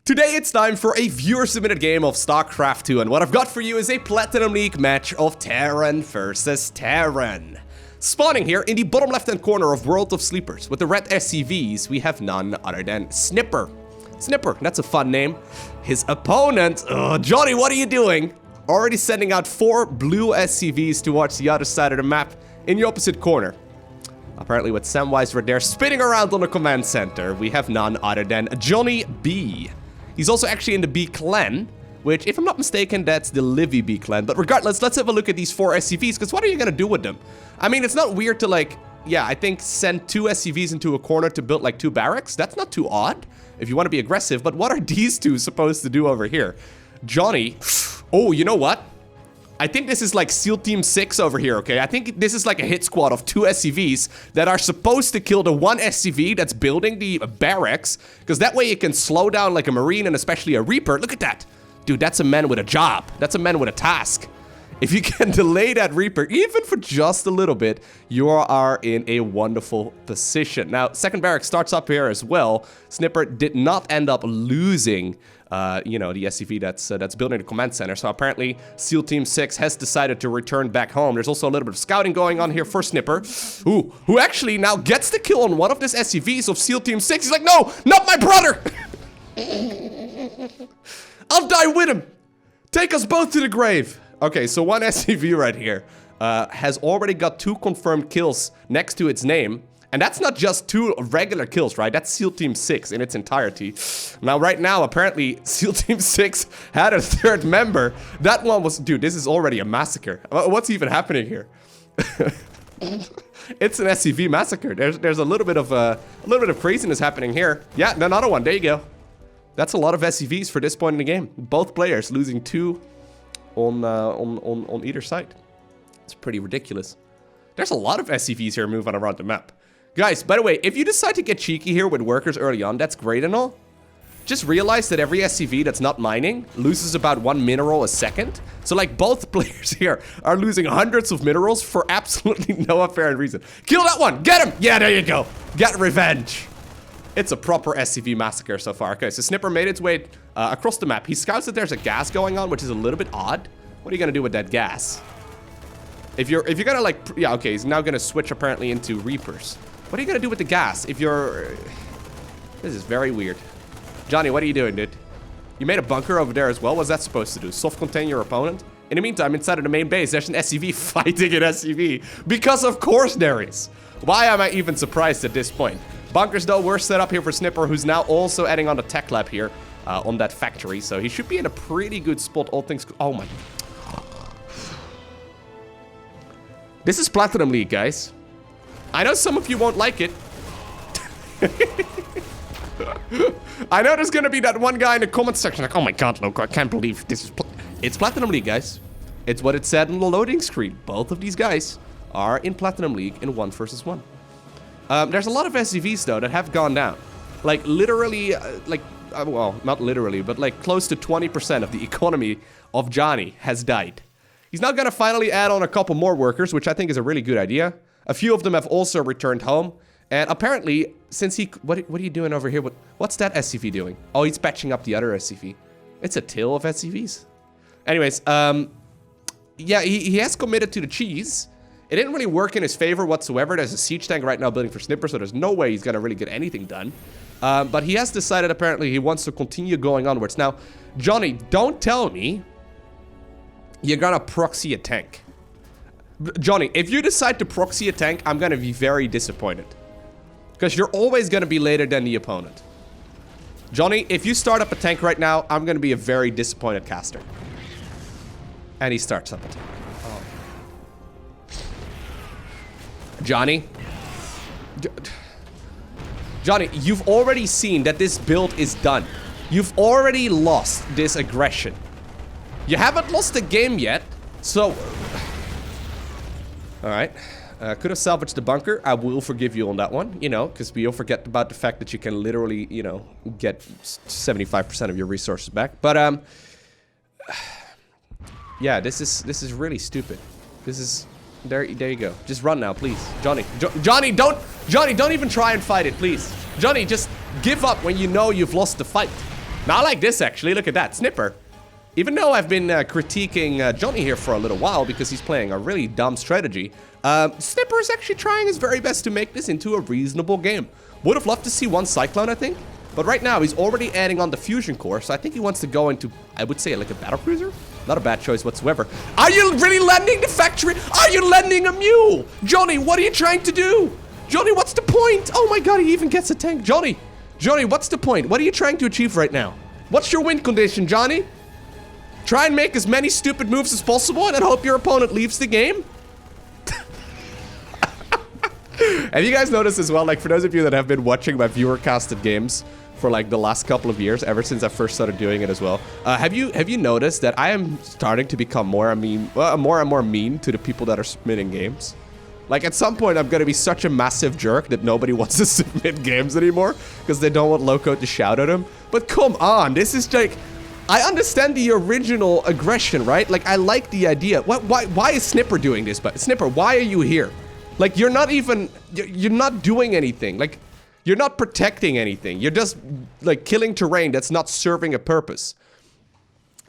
Today it's time for a viewer-submitted game of StarCraft 2, and what I've got for you is a Platinum League match of Terran versus Terran. Spawning here in the bottom left-hand corner of World of Sleepers with the red SCVs, we have none other than Snipper. Snipper, that's a fun name. His opponent, Johnny, what are you doing? Already sending out 4 blue SCVs towards the other side of the map in the opposite corner. Apparently with Samwise right there spinning around on the command center, we have none other than Johnny B. He's also actually in the B clan, which, if I'm not mistaken, that's the Livy B clan. But regardless, let's have a look at these 4 SCVs, because what are you gonna do with them? I mean, it's not weird to, like, yeah, I think send 2 SCVs into a corner to build, like, 2 barracks. That's not too odd, if you want to be aggressive. But what are these 2 supposed to do over here? Johnny, oh, you know what? I think this is like SEAL Team 6 over here, okay? I think this is like a hit squad of 2 SCVs that are supposed to kill the 1 SCV that's building the barracks, because that way it can slow down like a Marine and especially a Reaper. Look at that. Dude, that's a man with a job. That's a man with a task. If you can delay that Reaper, even for just a little bit, you are in a wonderful position. Now, second barrack starts up here as well. Snipper did not end up losing you know, the SCV that's building the command center. So apparently, SEAL Team 6 has decided to return back home. There's also a little bit of scouting going on here for Snipper, who actually now gets the kill on one of these SCVs of SEAL Team 6. He's like, no, not my brother! I'll die with him! Take us both to the grave! Okay, so 1 SCV right here has already got 2 confirmed kills next to its name. And that's not just 2 regular kills, right? That's SEAL Team 6 in its entirety. Now, right now, apparently, SEAL Team 6 had a 3rd member. That one was... Dude, this is already a massacre. What's even happening here? It's an SCV massacre. There's a little bit of craziness happening here. Yeah, another one. There you go. That's a lot of SCVs for this point in the game. Both players losing 2 on either side. It's pretty ridiculous. There's a lot of SCVs here moving around the map. Guys, by the way, if you decide to get cheeky here with workers early on, that's great and all. Just realize that every SCV that's not mining loses about 1 mineral a second. So, like, both players here are losing hundreds of minerals for absolutely no apparent reason. Kill that one! Get him! Yeah, there you go. Get revenge. It's a proper SCV massacre so far. Okay, so Snipper made its way across the map. He scouts that there's a gas going on, which is a little bit odd. What are you gonna do with that gas? If you're gonna, like, yeah, okay, he's now gonna switch apparently into Reapers. What are you gonna do with the gas if you're... This is very weird. Johnny, what are you doing, dude? You made a bunker over there as well. What's that supposed to do? Soft contain your opponent? In the meantime, inside of the main base, there's an SCV fighting an SCV. Because of course there is. Why am I even surprised at this point? Bunkers, though, were set up here for Snipper, who's now also adding on the tech lab here on that factory. So he should be in a pretty good spot, all things... Oh my... This is Platinum League, guys. I know some of you won't like it. I know there's gonna be that one guy in the comment section like, oh my god, Lowko, I can't believe this is... It's Platinum League, guys. It's what it said on the loading screen. Both of these guys are in Platinum League in 1 versus 1. There's a lot of SCVs, though, that have gone down. Like, literally, well, not literally, but like close to 20% of the economy of Johnny has died. He's now gonna finally add on a couple more workers, which I think is a really good idea. A few of them have also returned home. And apparently, since he... What are you doing over here? What's that SCV doing? Oh, he's patching up the other SCV. It's a tail of SCVs. Anyways, yeah, he has committed to the cheese. It didn't really work in his favor whatsoever. There's a siege tank right now building for Snipper, so there's no way he's gonna really get anything done. But he has decided, apparently, he wants to continue going onwards. Now, Johnny, don't tell me you're gonna proxy a tank. Johnny, if you decide to proxy a tank, I'm gonna be very disappointed. Because you're always gonna be later than the opponent. Johnny, if you start up a tank right now, I'm gonna be a very disappointed caster. And he starts up a tank. Oh. Johnny? Johnny, you've already seen that this build is done. You've already lost this aggression. You haven't lost the game yet, so... Alright. Could have salvaged the bunker. I will forgive you on that one, you know, because we'll forget about the fact that you can literally, you know, get 75% of your resources back. But, yeah, this is really stupid. This is... There you go. Just run now, please. Johnny. Johnny, don't even try and fight it, please. Johnny, just give up when you know you've lost the fight. Not like this, actually. Look at that. Snipper. Even though I've been critiquing Johnny here for a little while because he's playing a really dumb strategy, Snipper is actually trying his very best to make this into a reasonable game. Would have loved to see one Cyclone, I think. But right now, he's already adding on the Fusion Core, so I think he wants to go into, I would say, like a Battlecruiser? Not a bad choice whatsoever. Are you really lending the factory? Are you lending a mule? Johnny, what are you trying to do? Johnny, what's the point? Oh my god, he even gets a tank. Johnny, what's the point? What are you trying to achieve right now? What's your win condition, Johnny? Try and make as many stupid moves as possible and then hope your opponent leaves the game? Have you guys noticed as well, like for those of you that have been watching my viewer casted games for like the last couple of years, ever since I first started doing it as well, have you noticed that I am starting to become more and more mean to the people that are submitting games? Like at some point I'm gonna be such a massive jerk that nobody wants to submit games anymore because they don't want Loko to shout at them. But come on, this is like, I understand the original aggression, right? Like I like the idea. Why is Snipper doing this? But Snipper, why are you here? Like you're not even, you're not doing anything. Like you're not protecting anything. You're just like killing terrain that's not serving a purpose.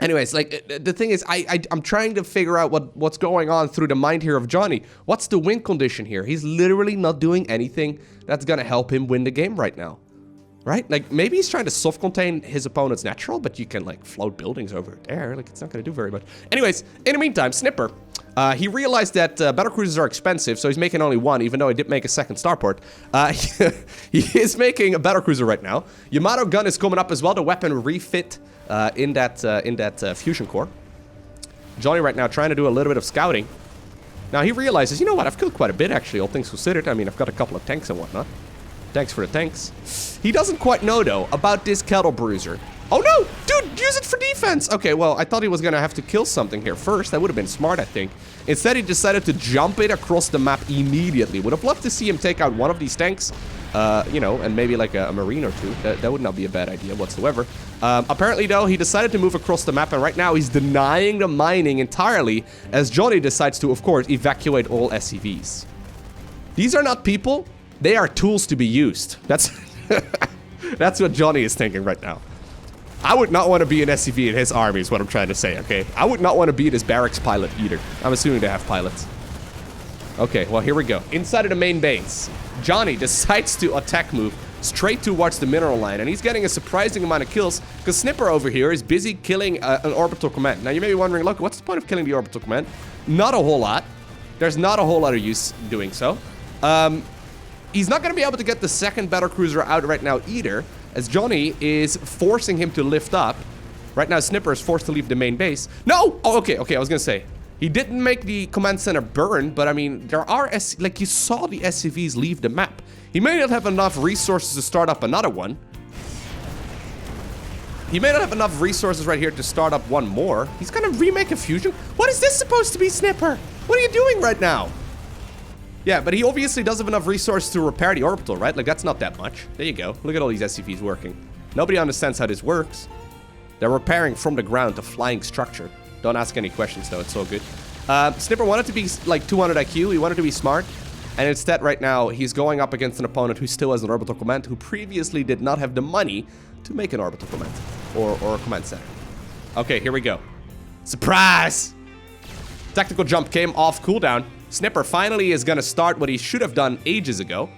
Anyways, like the thing is, I'm trying to figure out what's going on through the mind here of Johnny. What's the win condition here? He's literally not doing anything that's gonna help him win the game right now. Right? Like, maybe he's trying to soft-contain his opponent's natural, but you can, like, float buildings over there. Like, it's not going to do very much. Anyways, in the meantime, Snipper, he realized that battlecruisers are expensive, so he's making only one, even though he did make a second starport. He is making a battlecruiser right now. Yamato gun is coming up as well, the weapon refit in that fusion core. Johnny right now trying to do a little bit of scouting. Now, he realizes, you know what, I've killed quite a bit, actually, all things considered. I mean, I've got a couple of tanks and whatnot. Thanks for the tanks. He doesn't quite know, though, about this kettle bruiser. Oh, no! Dude, use it for defense! Okay, well, I thought he was gonna have to kill something here first. That would have been smart, I think. Instead, he decided to jump it across the map immediately. Would have loved to see him take out one of these tanks, you know, and maybe like a marine or two. That would not be a bad idea whatsoever. Apparently, though, he decided to move across the map, and right now he's denying the mining entirely as Johnny decides to, of course, evacuate all SCVs. These are not people. They are tools to be used. That's that's what Johnny is thinking right now. I would not want to be an SCV in his army is what I'm trying to say, okay? I would not want to be this barracks pilot either. I'm assuming they have pilots. Okay, well, here we go. Inside of the main base, Johnny decides to attack move straight towards the mineral line, and he's getting a surprising amount of kills because Snipper over here is busy killing an orbital command. Now, you may be wondering, look, what's the point of killing the orbital command? Not a whole lot. There's not a whole lot of use doing so. He's not going to be able to get the second battlecruiser out right now either, as Johnny is forcing him to lift up. Right now, Snipper is forced to leave the main base. No! Oh, okay, I was going to say. He didn't make the command center burn, but I mean, there are, like you saw the SCVs leave the map. He may not have enough resources to start up another one. He may not have enough resources right here to start up one more. He's going to remake a fusion. What is this supposed to be, Snipper? What are you doing right now? Yeah, but he obviously doesn't have enough resources to repair the orbital, right? Like, that's not that much. There you go. Look at all these SCVs working. Nobody understands how this works. They're repairing from the ground a flying structure. Don't ask any questions, though. It's all good. Snipper wanted to be, like, 200 IQ. He wanted to be smart. And instead, right now, he's going up against an opponent who still has an orbital command, who previously did not have the money to make an orbital command. Or a command center. Okay, here we go. Surprise! Tactical jump came off cooldown. Snipper finally is gonna start what he should have done ages ago.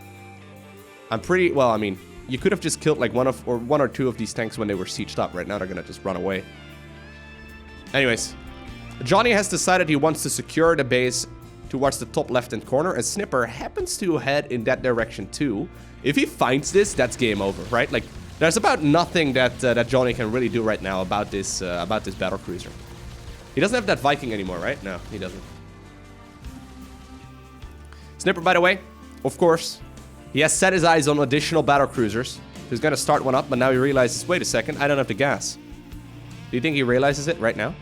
I'm pretty, well, I mean, you could have just killed like one or two of these tanks when they were sieged up. Right now, they're gonna just run away. Anyways, Johnny has decided he wants to secure the base towards the top left-hand corner, and Snipper happens to head in that direction too. If he finds this, that's game over, right? Like, there's about nothing that Johnny can really do right now about this battlecruiser. He doesn't have that Viking anymore, right? No, he doesn't. Snipper, by the way, of course, he has set his eyes on additional battlecruisers. He's gonna start one up, but now he realizes, wait a second, I don't have the gas. Do you think he realizes it right now?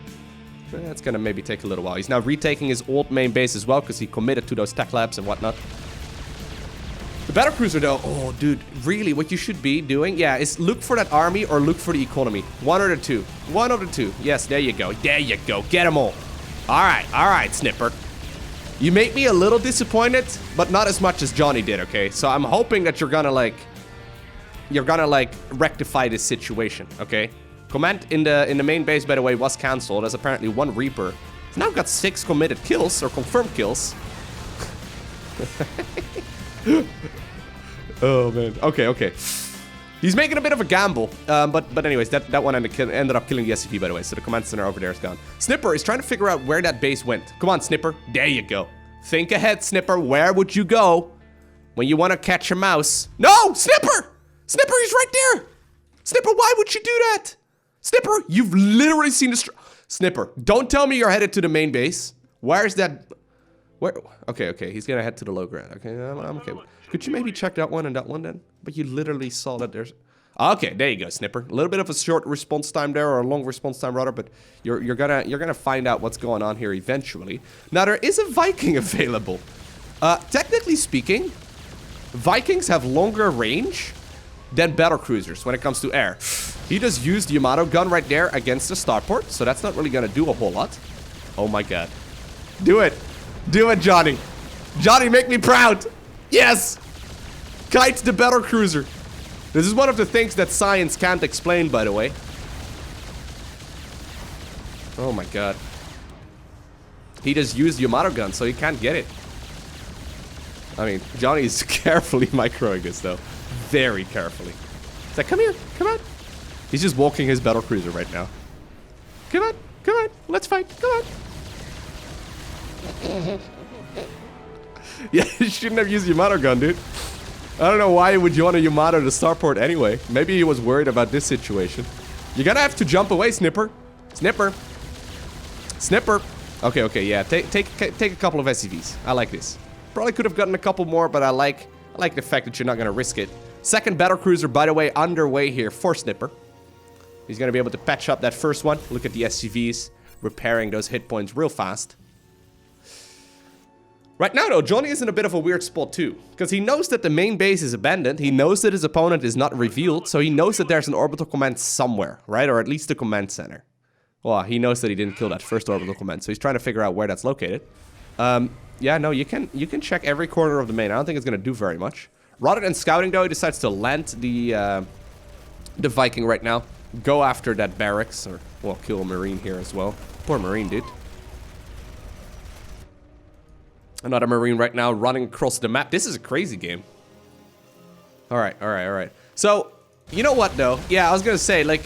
That's gonna maybe take a little while. He's now retaking his old main base as well, because he committed to those tech labs and whatnot. The battlecruiser, though, oh, dude, really, what you should be doing, yeah, is look for that army or look for the economy. One or the two. One of the two. Yes, there you go. There you go. Get them all. All right, Snipper. You make me a little disappointed, but not as much as Johnny did, okay? So I'm hoping that you're gonna, like, rectify this situation, okay? Command in the main base, by the way, was cancelled, as apparently one Reaper. He's now got 6 committed kills, or confirmed kills. Oh, man. Okay, okay. He's making a bit of a gamble. But anyways, that one ended up killing the SCV, by the way. So the command center over there is gone. Snipper is trying to figure out where that base went. Come on, Snipper. There you go. Think ahead, Snipper. Where would you go when you want to catch a mouse? No! Snipper! Snipper, he's right there! Snipper, why would you do that? Snipper, you've literally seen the... Snipper, don't tell me you're headed to the main base. Where's that... Where? Okay, okay. He's gonna head to the low ground. Okay, I'm okay. Could you maybe check that one and that one then? But you literally saw that there's... Okay, there you go, Snipper. A little bit of a short response time there, or a long response time rather, but you're gonna find out what's going on here eventually. Now there is a Viking available. Technically speaking, Vikings have longer range than battlecruisers when it comes to air. He just used the Yamato gun right there against the starport, so that's not really gonna do a whole lot. Oh my god. Do it. Do it, Johnny. Johnny, make me proud. Yes! Kite the battlecruiser. This is one of the things that science can't explain, by the way. Oh my god. He just used the Yamato gun, so he can't get it. I mean, Johnny is carefully microing this, though. Very carefully. He's like, come here, come on. He's just walking his battlecruiser right now. Come on, let's fight, come on. Yeah, you shouldn't have used Yamato gun, dude. I don't know why would you want to Yamato the starport anyway. Maybe he was worried about this situation. You're gonna have to jump away, Snipper. Snipper. Snipper. Okay, okay, yeah. Take a couple of SCVs. I like this. Probably could have gotten a couple more, but I like the fact that you're not gonna risk it. Second battlecruiser, by the way, underway here for Snipper. He's gonna be able to patch up that first one. Look at the SCVs repairing those hit points real fast. Right now, though, Johnny is in a bit of a weird spot, too. Because he knows that the main base is abandoned. He knows that his opponent is not revealed. So he knows that there's an orbital command somewhere, right? Or at least the command center. Well, he knows that he didn't kill that first orbital command. So he's trying to figure out where that's located. Yeah, no, you can check every corner of the main. I don't think it's going to do very much. Rather than scouting, though, he decides to land the Viking right now. Go after that barracks. Or, well, kill a Marine here as well. Poor Marine, dude. Another Marine right now running across the map. This is a crazy game. Alright, alright, alright. So, you know what though? Yeah, I was gonna say, like,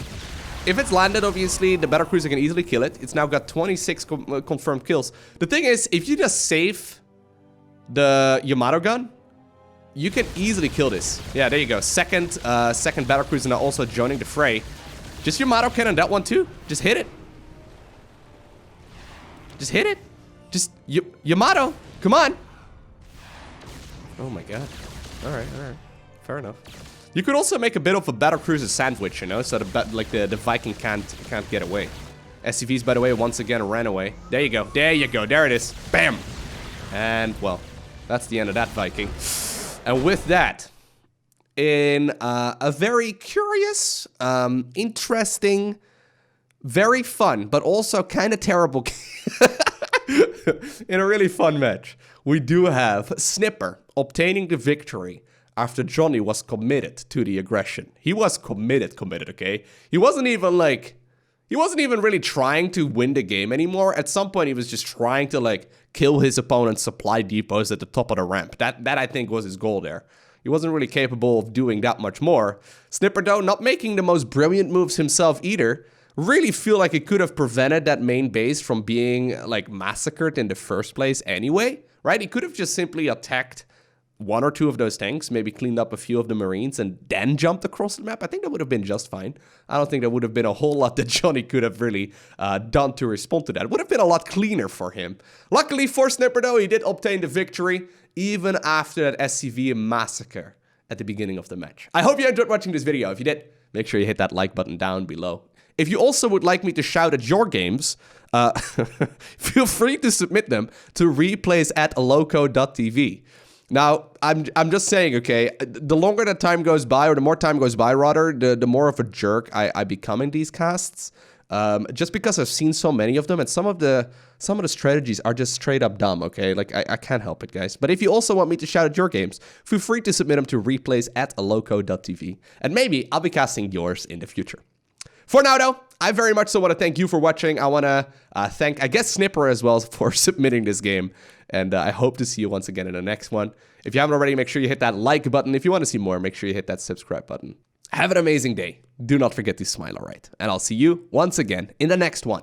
if it's landed, obviously, the battlecruiser can easily kill it. It's now got 26 confirmed kills. The thing is, if you just save the Yamato gun, you can easily kill this. Yeah, there you go. Second battlecruiser now also joining the fray. Just Yamato cannon that one too. Just hit it. Just hit it. Just Yamato. Come on. Oh my god. Alright, alright. Fair enough. You could also make a bit of a battlecruiser sandwich, you know, so the Viking can't get away. SCVs, by the way, once again ran away. There you go. There you go. There it is. Bam. And, well, that's the end of that Viking. And with that, in a very curious, interesting, very fun, but also kind of terrible game. In a really fun match, we do have Snipper obtaining the victory after Johnny was committed to the aggression. He was committed, okay? He wasn't even really trying to win the game anymore. At some point, he was just trying to, like, kill his opponent's supply depots at the top of the ramp. That I think was his goal there. He wasn't really capable of doing that much more. Snipper, though, not making the most brilliant moves himself either. Really feel like it could have prevented that main base from being, like, massacred in the first place anyway, right? He could have just simply attacked one or two of those tanks, maybe cleaned up a few of the Marines, and then jumped across the map. I think that would have been just fine. I don't think there would have been a whole lot that Johnny could have really done to respond to that. It would have been a lot cleaner for him. Luckily for Snipper, though, he did obtain the victory, even after that SCV massacre at the beginning of the match. I hope you enjoyed watching this video. If you did, make sure you hit that like button down below. If you also would like me to shout at your games, feel free to submit them to replays at LowkoTV. Now, I'm just saying, okay, the longer that time goes by, or the more time goes by, rather, the more of a jerk I become in these casts. Just because I've seen so many of them, and some of the strategies are just straight up dumb, okay? Like, I can't help it, guys. But if you also want me to shout at your games, feel free to submit them to replays at LowkoTV. And maybe I'll be casting yours in the future. For now, though, I very much so want to thank you for watching. I want to thank, I guess, Snipper as well for submitting this game. And I hope to see you once again in the next one. If you haven't already, make sure you hit that like button. If you want to see more, make sure you hit that subscribe button. Have an amazing day. Do not forget to smile, alright? And I'll see you once again in the next one.